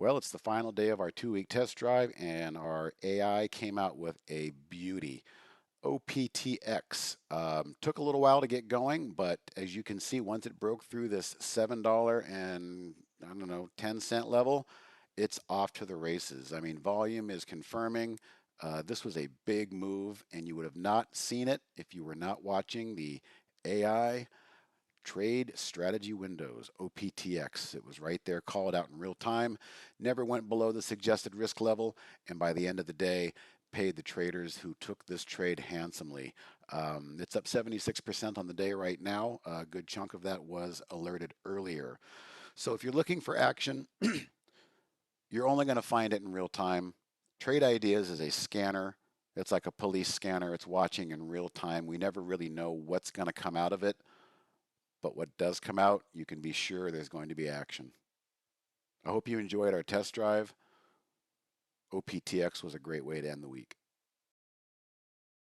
Well, it's the final day of our 2 week test drive, and our AI came out with a beauty. OPTX took a little while to get going, but as you can see, once it broke through this $7 and I don't know, 10-cent level, it's off to the races. I mean, volume is confirming. This was a big move, and you would have not seen it if you were not watching the AI Trade Strategy Windows, OPTX. It was right there, called out in real time, never went below the suggested risk level, and by the end of the day, paid the traders who took this trade handsomely. It's up 76% on the day right now. A good chunk of that was alerted earlier. So if you're looking for action, you're only going to find it in real time. Trade Ideas is a scanner. It's like a police scanner. It's watching in real time. We never really know what's going to come out of it. But what does come out, you can be sure there's going to be action. I hope you enjoyed our test drive. OPTX was a great way to end the week.